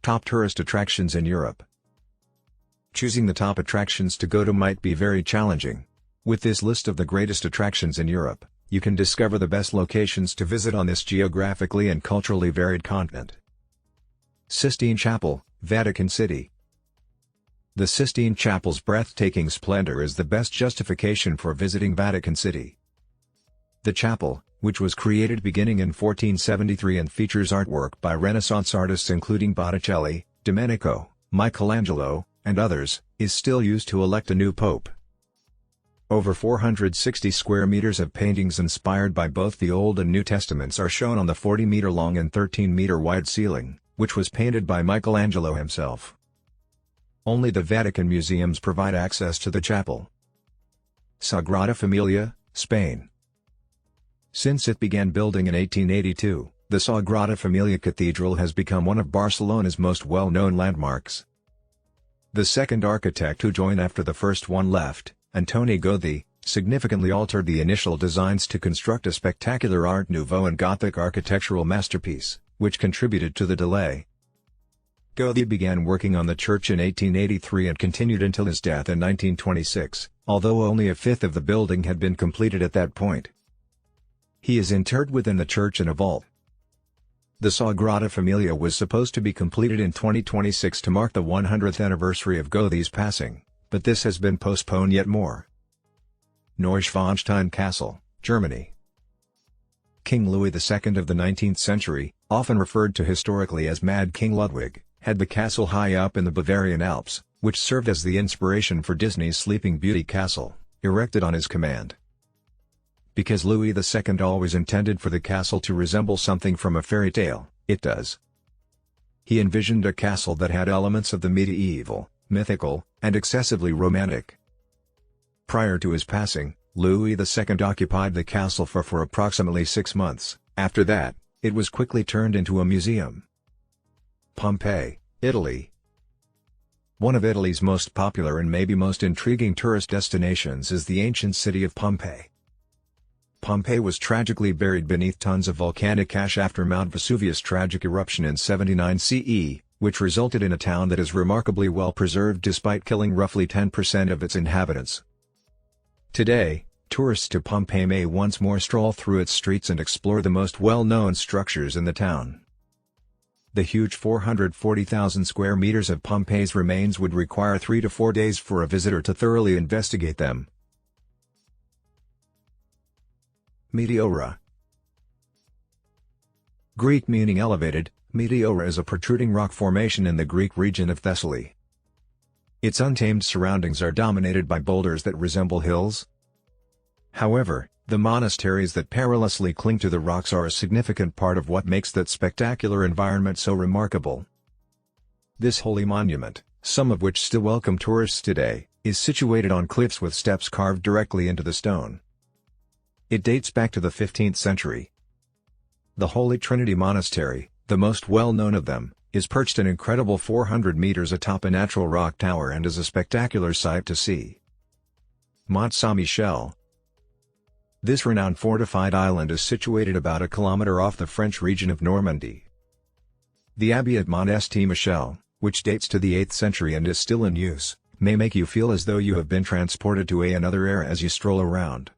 Top tourist attractions in Europe. Choosing the top attractions to go to might be very challenging. With this list of the greatest attractions in Europe, you can discover the best locations to visit on this geographically and culturally varied continent. Sistine Chapel, Vatican City. The Sistine Chapel's breathtaking splendor is the best justification for visiting Vatican City. The chapel, which was created beginning in 1473 and features artwork by Renaissance artists including Botticelli, Domenico, Michelangelo, and others, is still used to elect a new pope. Over 460 square meters of paintings inspired by both the Old and New Testaments are shown on the 40-meter-long and 13-meter-wide ceiling, which was painted by Michelangelo himself. Only the Vatican museums provide access to the chapel. Sagrada Familia, Spain. Since it began building in 1882, the Sagrada Familia Cathedral has become one of Barcelona's most well-known landmarks. The second architect who joined after the first one left, Antoni Gaudí, significantly altered the initial designs to construct a spectacular Art Nouveau and Gothic architectural masterpiece, which contributed to the delay. Gaudí began working on the church in 1883 and continued until his death in 1926, although only a fifth of the building had been completed at that point. He is interred within the church in a vault. The Sagrada Familia was supposed to be completed in 2026 to mark the 100th anniversary of Gaudí's passing, but this has been postponed yet more. Neuschwanstein Castle, Germany. King Louis II of the 19th century, often referred to historically as Mad King Ludwig, had the castle high up in the Bavarian Alps, which served as the inspiration for Disney's Sleeping Beauty castle, erected on his command. Because Louis II always intended for the castle to resemble something from a fairy tale, it does. He envisioned a castle that had elements of the medieval, mythical, and excessively romantic. Prior to his passing, Louis II occupied the castle for approximately 6 months. After that, it was quickly turned into a museum. Pompeii, Italy. One of Italy's most popular and maybe most intriguing tourist destinations is the ancient city of Pompeii. Pompeii was tragically buried beneath tons of volcanic ash after Mount Vesuvius' tragic eruption in 79 CE, which resulted in a town that is remarkably well preserved despite killing roughly 10% of its inhabitants. Today, tourists to Pompeii may once more stroll through its streets and explore the most well-known structures in the town. The huge 440,000 square meters of Pompeii's remains would require 3 to 4 days for a visitor to thoroughly investigate them. Meteora. Greek meaning elevated, Meteora is a protruding rock formation in the Greek region of Thessaly. Its untamed surroundings are dominated by boulders that resemble hills. However, the monasteries that perilously cling to the rocks are a significant part of what makes that spectacular environment so remarkable. This holy monument, some of which still welcome tourists today, is situated on cliffs with steps carved directly into the stone. It dates back to the 15th century. The Holy Trinity Monastery, the most well-known of them, is perched an incredible 400 meters atop a natural rock tower and is a spectacular sight to see. Mont Saint-Michel. This renowned fortified island is situated about a kilometer off the French region of Normandy. The abbey at Mont Saint-Michel, which dates to the 8th century and is still in use, may make you feel as though you have been transported to another era as you stroll around.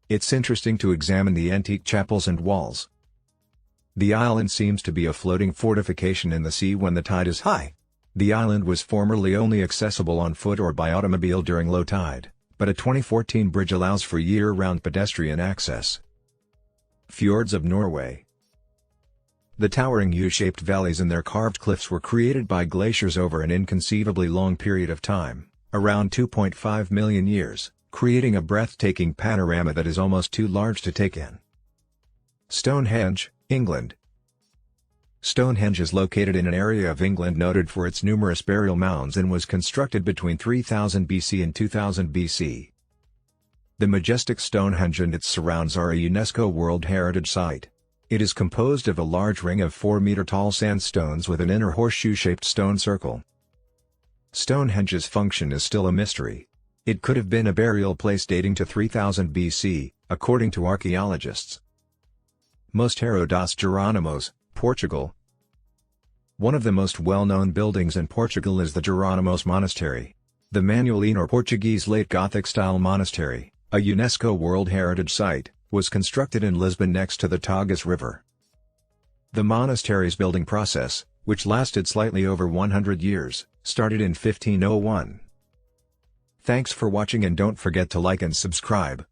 It's interesting to examine the antique chapels and walls. The island seems to be a floating fortification in the sea when the tide is high. The island was formerly only accessible on foot or by automobile during low tide, but a 2014 bridge allows for year-round pedestrian access. Fjords of Norway. The towering U-shaped valleys and their carved cliffs were created by glaciers over an inconceivably long period of time, around 2.5 million years. Creating a breathtaking panorama that is almost too large to take in. Stonehenge, England. Stonehenge is located in an area of England noted for its numerous burial mounds and was constructed between 3000 BC and 2000 BC. The majestic Stonehenge and its surrounds are a UNESCO World Heritage Site. It is composed of a large ring of 4-meter-tall sandstones with an inner horseshoe-shaped stone circle. Stonehenge's function is still a mystery. It could have been a burial place dating to 3000 BC, according to archaeologists. Mosteiro dos Geronimos, Portugal. One of the most well-known buildings in Portugal is the Geronimos Monastery. The Manueline or Portuguese late Gothic-style monastery, a UNESCO World Heritage Site, was constructed in Lisbon next to the Tagus River. The monastery's building process, which lasted slightly over 100 years, started in 1501. Thanks for watching and don't forget to like and subscribe.